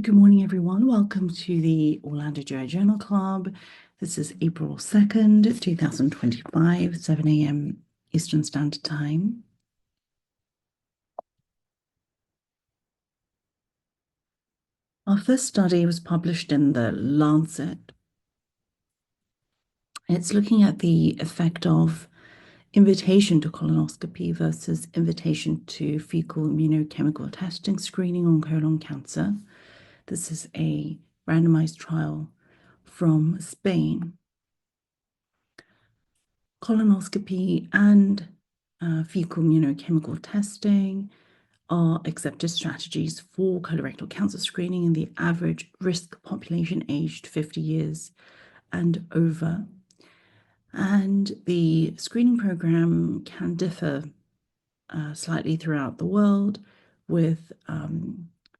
Good morning, everyone. Welcome to the Orlando GI Journal Club. This is April 2nd, 2025, 7 a.m. Eastern Standard Time. Our first study was published in the Lancet. It's looking at the effect of invitation to colonoscopy versus invitation to fecal immunochemical testing screening on colon cancer. This is a randomized trial from Spain. Colonoscopy and fecal immunochemical testing are accepted strategies for colorectal cancer screening in the average risk population aged 50 years and over. And the screening program can differ slightly throughout the world, with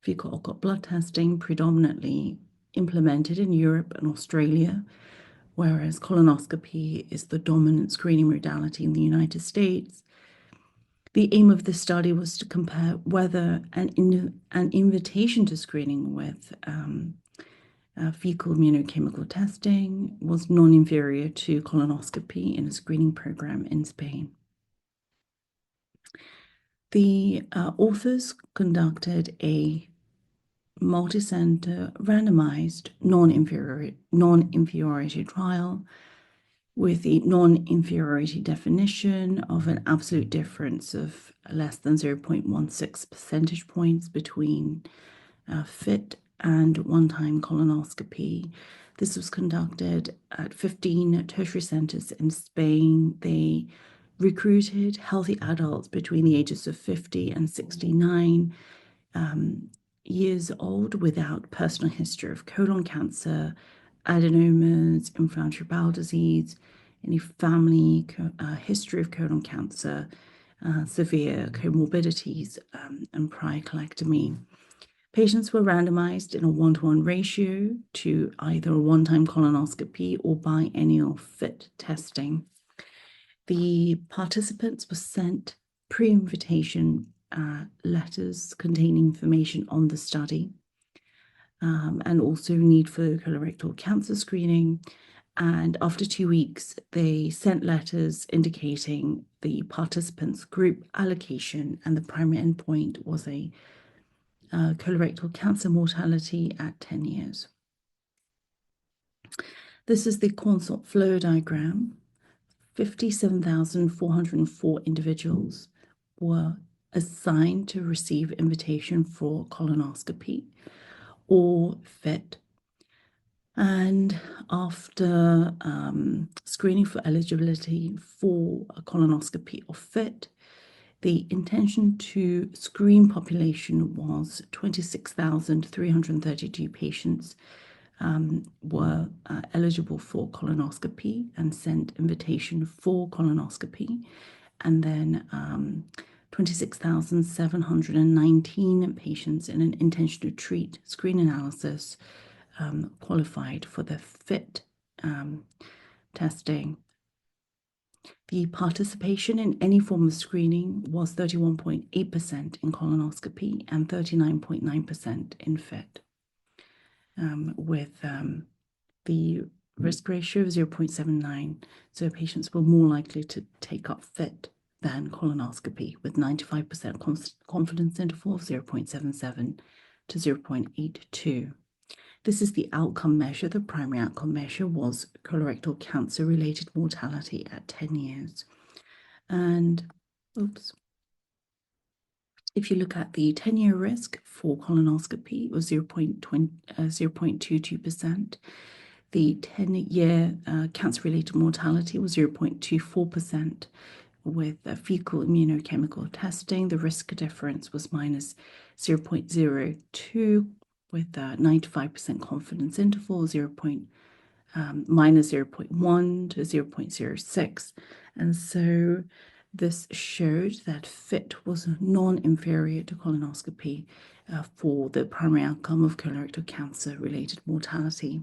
fecal occult blood testing predominantly implemented in Europe and Australia, whereas colonoscopy is the dominant screening modality in the United States. The aim of this study was to compare whether an invitation to screening with fecal immunochemical testing was non-inferior to colonoscopy in a screening program in Spain. The authors conducted a multi-center randomized non-inferiority trial with the non-inferiority definition of an absolute difference of less than 0.16 percentage points between FIT and one-time colonoscopy. This was conducted at 15 tertiary centers in Spain. They recruited healthy adults between the ages of 50 and 69 years old without personal history of colon cancer, adenomas, inflammatory bowel disease, any family history of colon cancer, severe comorbidities, and prior colectomy. Patients were randomized in a 1-to-1 ratio to either a one-time colonoscopy or biennial FIT testing. The participants were sent pre-invitation letters containing information on the study and also need for colorectal cancer screening. And after 2 weeks, they sent letters indicating the participants' group allocation, and the primary endpoint was a colorectal cancer mortality at 10 years. This is the consult flow diagram. 57,404 individuals were assigned to receive invitation for colonoscopy or FIT. And after screening for eligibility for a colonoscopy or FIT, the intention to screen population was 26,332 patients were eligible for colonoscopy and sent invitation for colonoscopy. And then 26,719 patients in an intention to treat screen analysis qualified for the FIT testing. The participation in any form of screening was 31.8% in colonoscopy and 39.9% in FIT, with the risk ratio of 0.79. So patients were more likely to take up FIT than colonoscopy, with 95% confidence interval of 0.77 to 0.82. This is the outcome measure. The primary outcome measure was colorectal cancer-related mortality at 10 years. And, if you look at the 10-year risk for colonoscopy, it was 0.22%. The 10-year cancer-related mortality was 0.24%. With fecal immunochemical testing, the risk difference was minus 0.02, with 95% confidence interval, minus 0.1 to 0.06. And so this showed that FIT was non-inferior to colonoscopy for the primary outcome of colorectal cancer-related mortality.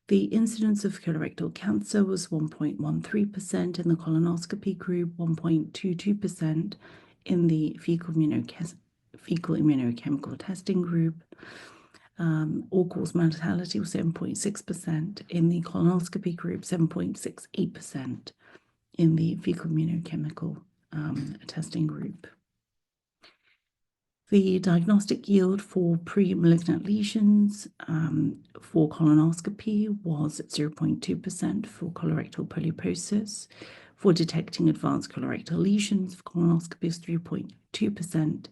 The incidence of colorectal cancer was 1.13% in the colonoscopy group, 1.22% in the fecal immunochemical testing group. All-cause mortality was 7.6%. In the colonoscopy group, 7.68% in the fecal immunochemical testing group. The diagnostic yield for pre-malignant lesions for colonoscopy was 0.2% for colorectal polyposis. For detecting advanced colorectal lesions, for colonoscopy is 3.2%.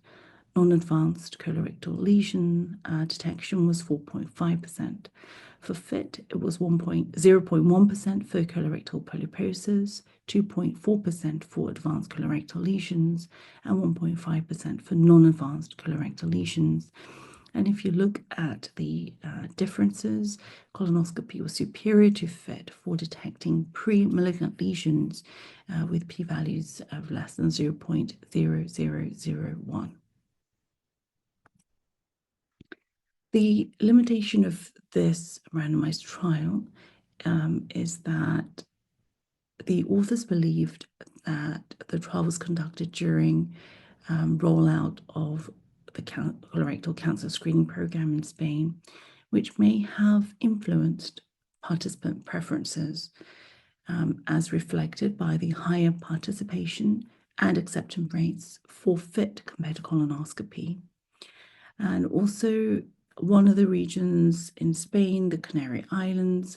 Non-advanced colorectal lesion detection was 4.5%. For FIT, it was 0.1% for colorectal polyposis, 2.4% for advanced colorectal lesions, and 1.5% for non-advanced colorectal lesions. And if you look at the differences, colonoscopy was superior to FIT for detecting pre-malignant lesions with p-values of less than 0.0001. The limitation of this randomized trial is that the authors believed that the trial was conducted during rollout of the colorectal cancer screening program in Spain, which may have influenced participant preferences as reflected by the higher participation and acceptance rates for FIT compared to colonoscopy. And also, one of the regions in Spain, the Canary Islands,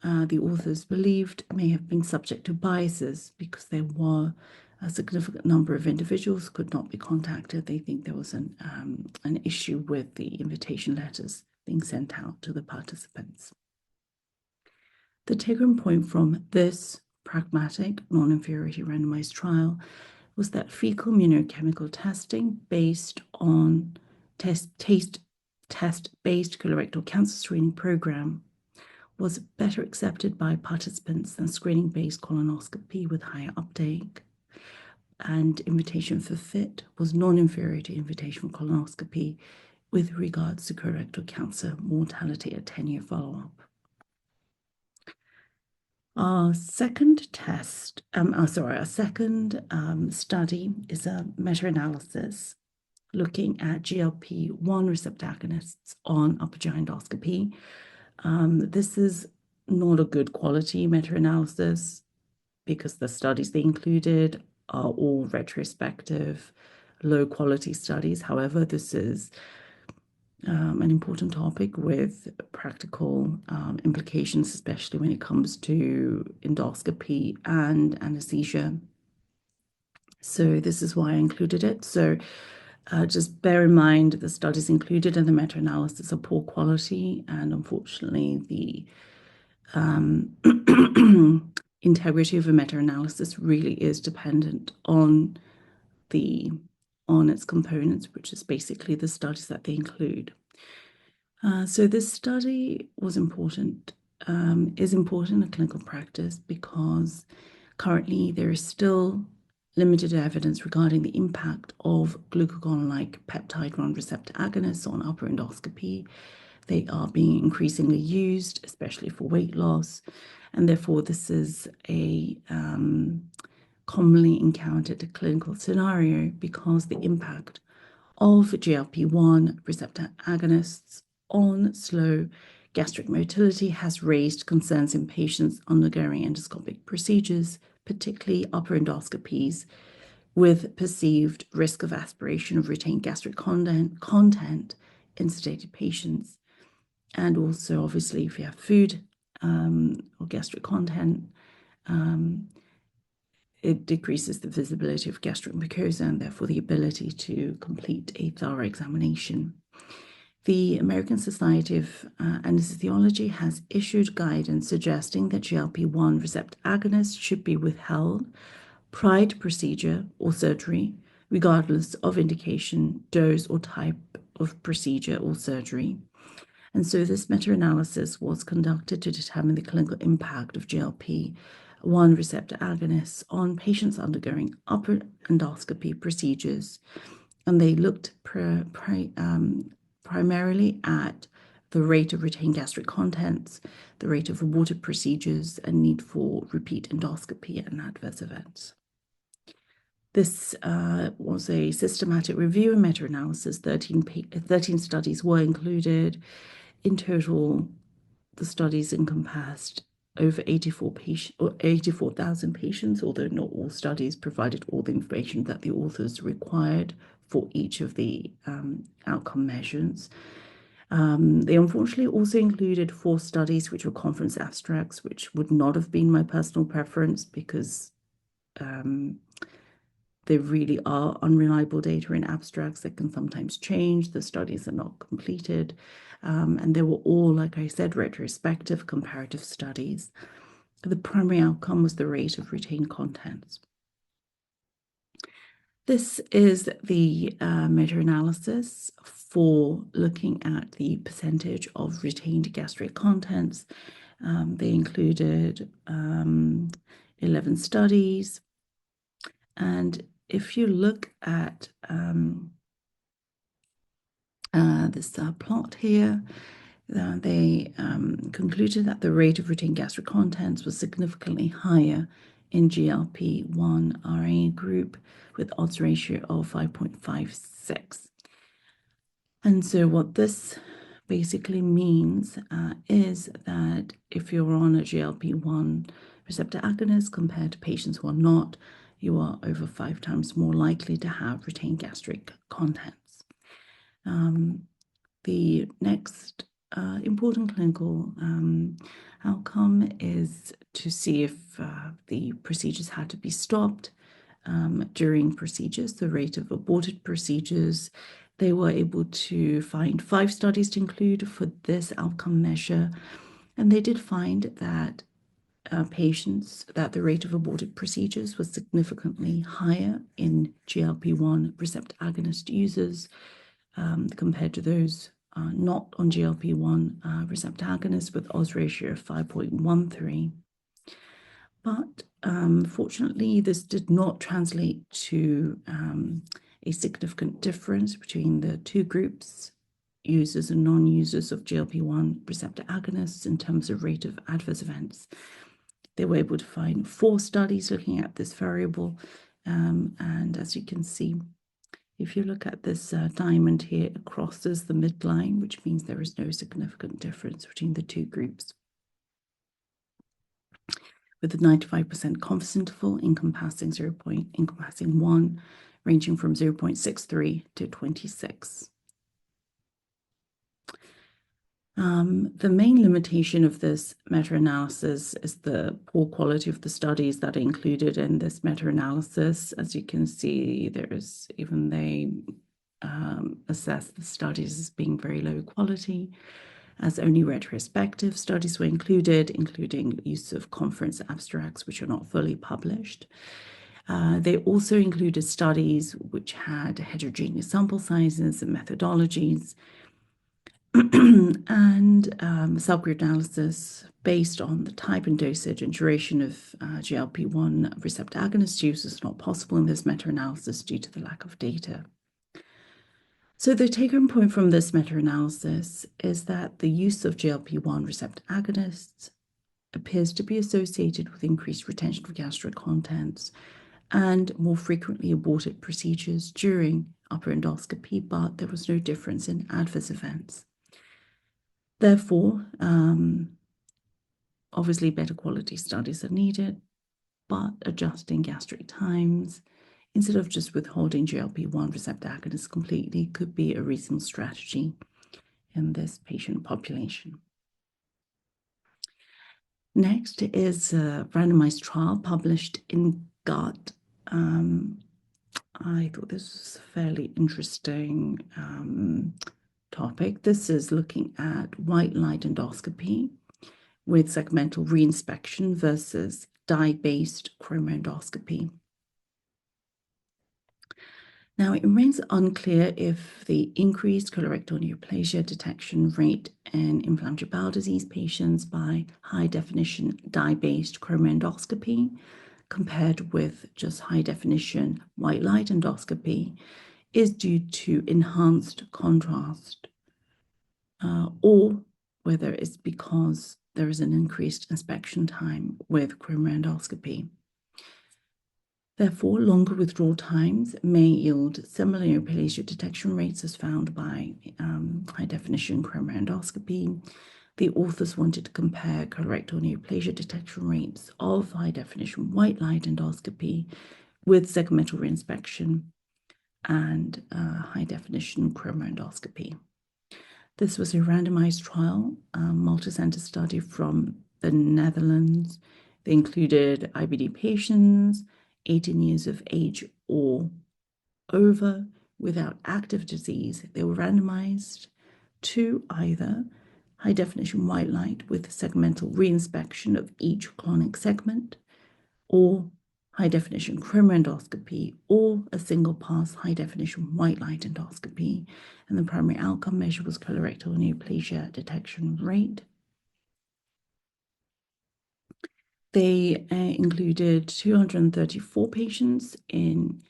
the authors believed may have been subject to biases because there were a significant number of individuals who could not be contacted. They think there was an issue with the invitation letters being sent out to the participants. The take-home point from this pragmatic non-inferiority randomized trial was that fecal immunochemical testing based on test-based colorectal cancer screening program was better accepted by participants than screening-based colonoscopy with higher uptake. And invitation for FIT was non-inferior to invitation for colonoscopy with regards to colorectal cancer mortality at 10-year follow-up. Our second study is a meta-analysis looking at GLP-1 receptor agonists on upper GI endoscopy. This is not a good quality meta-analysis because the studies they included are all retrospective, low-quality studies. However, this is an important topic with practical implications, especially when it comes to endoscopy and anesthesia. So this is why I included it. So just bear in mind the studies included in the meta-analysis are poor quality, and unfortunately the integrity of a meta-analysis really is dependent on its components, which is basically the studies that they include. So this study was important, is important in clinical practice because currently there is still limited evidence regarding the impact of glucagon-like peptide-1 receptor agonists on upper endoscopy. They are being increasingly used, especially for weight loss, and therefore this is a commonly encountered clinical scenario because the impact of GLP-1 receptor agonists on slow gastric motility has raised concerns in patients undergoing endoscopic procedures, particularly upper endoscopies, with perceived risk of aspiration of retained gastric content in sedated patients. And also, obviously, if you have food or gastric content, it decreases the visibility of gastric mucosa and therefore the ability to complete a thorough examination. The American Society of Anesthesiology has issued guidance suggesting that GLP-1 receptor agonists should be withheld prior to procedure or surgery, regardless of indication, dose, or type of procedure or surgery. And so this meta-analysis was conducted to determine the clinical impact of GLP-1 receptor agonists on patients undergoing upper endoscopy procedures. And they looked primarily at the rate of retained gastric contents, the rate of aborted procedures, and need for repeat endoscopy and adverse events. This was a systematic review and meta-analysis. 13 studies were included. In total, the studies encompassed over 84,000 patients, although not all studies provided all the information that the authors required for each of the outcome measures. They unfortunately also included 4 studies which were conference abstracts, which would not have been my personal preference because there really are unreliable data in abstracts that can sometimes change. The studies are not completed. And they were all, like I said, retrospective comparative studies. The primary outcome was the rate of retained contents. This is the meta-analysis for looking at the percentage of retained gastric contents. They included 11 studies. And if you look at this plot here, they concluded that the rate of retained gastric contents was significantly higher in GLP-1 RA group with odds ratio of 5.56. And so what this basically means is that if you're on a GLP-1 receptor agonist compared to patients who are not, you are over 5 times more likely to have retained gastric contents. The next important clinical outcome is to see if the procedures had to be stopped during procedures, the rate of aborted procedures. They were able to find 5 studies to include for this outcome measure, and they did find that that the rate of aborted procedures was significantly higher in GLP-1 receptor agonist users compared to those not on GLP-1 receptor agonists with odds ratio of 5.13. But fortunately, this did not translate to a significant difference between the 2 groups, users and non-users of GLP-1 receptor agonists in terms of rate of adverse events. They were able to find 4 studies looking at this variable. And as you can see, if you look at this diamond here, it crosses the midline, which means there is no significant difference between the 2 groups. With a 95% confidence interval encompassing 1, ranging from 0.63 to 26. The main limitation of this meta-analysis is the poor quality of the studies that are included in this meta-analysis. As you can see, they assess the studies as being very low quality, as only retrospective studies were included, including use of conference abstracts, which are not fully published. They also included studies which had heterogeneous sample sizes and methodologies, and subgroup analysis based on the type and dosage and duration of GLP-1 receptor agonist use is not possible in this meta-analysis due to the lack of data. So the take-home point from this meta-analysis is that the use of GLP-1 receptor agonists appears to be associated with increased retention of gastric contents and more frequently aborted procedures during upper endoscopy, but there was no difference in adverse events. Therefore, obviously better quality studies are needed, but adjusting gastric times instead of just withholding GLP-1 receptor agonists completely could be a reasonable strategy in this patient population. Next is a randomized trial published in Gut. I thought this was a fairly interesting topic. This is looking at white light endoscopy with segmental reinspection versus dye-based chromoendoscopy. Now, it remains unclear if the increased colorectal neoplasia detection rate in inflammatory bowel disease patients by high-definition dye-based chromoendoscopy compared with just high-definition white light endoscopy is due to enhanced contrast, or whether it's because there is an increased inspection time with chromoendoscopy. Therefore, longer withdrawal times may yield similar neoplasia detection rates as found by high-definition chromoendoscopy. The authors wanted to compare colorectal neoplasia detection rates of high-definition white light endoscopy with segmental reinspection and high-definition chromoendoscopy. This was a randomized trial, multicenter study from the Netherlands. They included IBD patients 18 years of age or over without active disease. They were randomized to either high-definition white light with segmental reinspection of each colonic segment, or high-definition chromoendoscopy, or a single-pass high-definition white light endoscopy. And the primary outcome measure was colorectal neoplasia detection rate. They included 234 patients in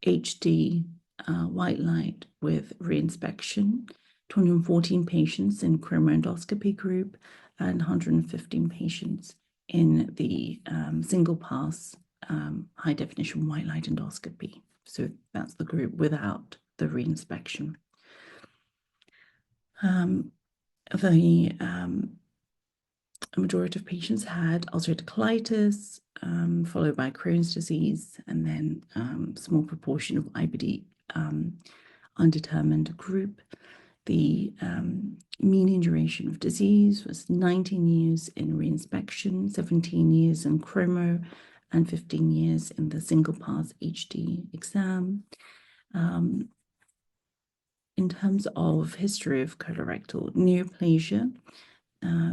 HD white light with reinspection, 214 patients in chromoendoscopy group, and 115 patients in the single-pass high-definition white light endoscopy. So that's the group without the reinspection. A majority of patients had ulcerative colitis, followed by Crohn's disease, and then a small proportion of IBD undetermined group. The median duration of disease was 19 years in reinspection, 17 years in chromo, and 15 years in the single-pass HD exam. In terms of history of colorectal neoplasia,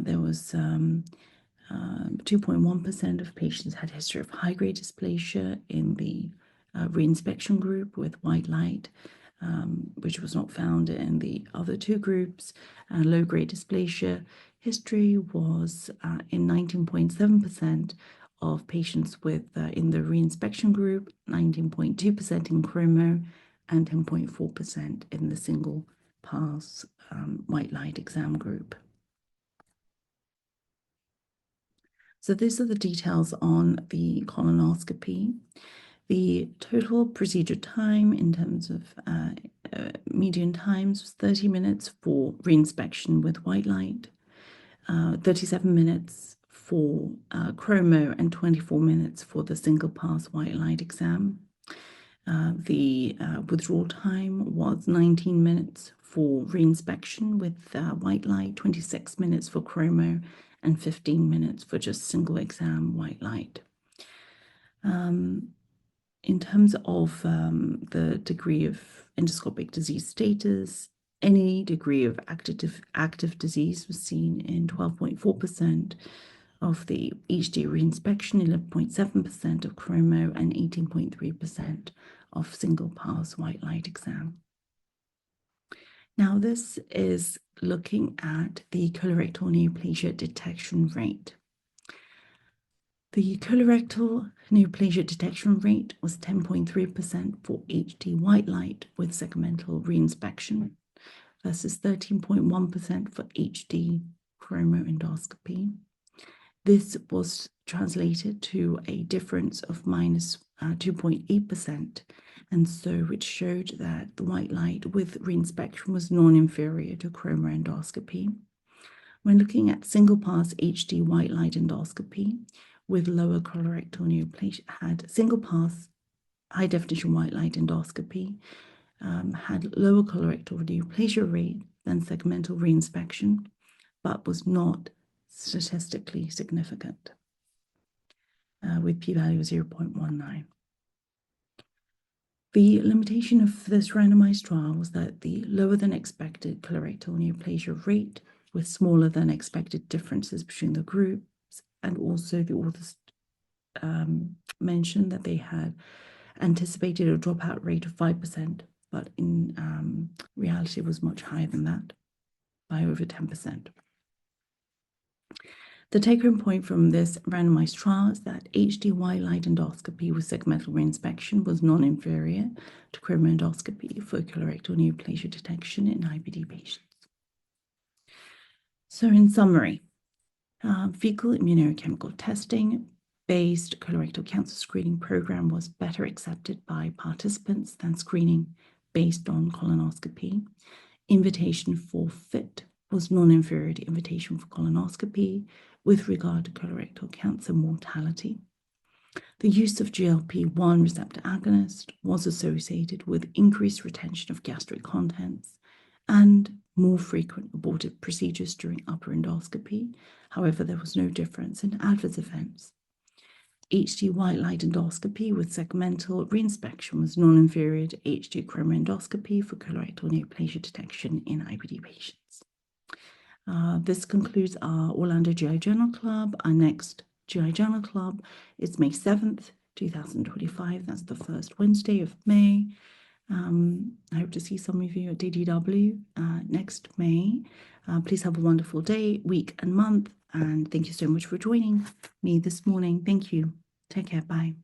there was 2.1% of patients had history of high-grade dysplasia in the reinspection group with white light, which was not found in the other two groups. Low-grade dysplasia history was in 19.7% of patients with in the reinspection group, 19.2% in chromo, and 10.4% in the single-pass white light exam group. So these are the details on the colonoscopy. The total procedure time in terms of median times was 30 minutes for reinspection with white light, 37 minutes for chromo, and 24 minutes for the single-pass white light exam. The withdrawal time was 19 minutes for reinspection with white light, 26 minutes for chromo, and 15 minutes for just single exam white light. In terms of the degree of endoscopic disease status, any degree of active disease was seen in 12.4% of the HD reinspection, 11.7% of chromo, and 18.3% of single-pass white light exam. Now, this is looking at the colorectal neoplasia detection rate. The colorectal neoplasia detection rate was 10.3% for HD white light with segmental reinspection versus 13.1% for HD chromoendoscopy. This was translated to a difference of minus 2.8%, and so which showed that the white light with reinspection was non-inferior to chromoendoscopy. When looking at single-pass HD white light endoscopy with lower colorectal neoplasia, had single-pass high-definition white light endoscopy, had lower colorectal neoplasia rate than segmental reinspection, but was not statistically significant, with p-value of 0.19. The limitation of this randomized trial was that the lower than expected colorectal neoplasia rate with smaller than expected differences between the groups, and also the authors mentioned that they had anticipated a dropout rate of 5%, but in reality it was much higher than that, by over 10%. The take-home point from this randomized trial is that HD white light endoscopy with segmental reinspection was non-inferior to chromoendoscopy for colorectal neoplasia detection in IBD patients. So in summary, fecal immunochemical testing based colorectal cancer screening program was better accepted by participants than screening based on colonoscopy. Invitation for FIT was non-inferiority invitation for colonoscopy with regard to colorectal cancer mortality. The use of GLP-1 receptor agonist was associated with increased retention of gastric contents and more frequent abortive procedures during upper endoscopy. However, there was no difference in adverse events. HD white light endoscopy with segmental reinspection was non-inferior to HD chromoendoscopy for colorectal neoplasia detection in IBD patients. This concludes our Orlando GI Journal Club. Our next GI Journal Club is May 7th, 2025. That's the first Wednesday of May. I hope to see some of you at DDW next May. Please have a wonderful day, week, and month. And thank you so much for joining me this morning. Thank you. Take care. Bye.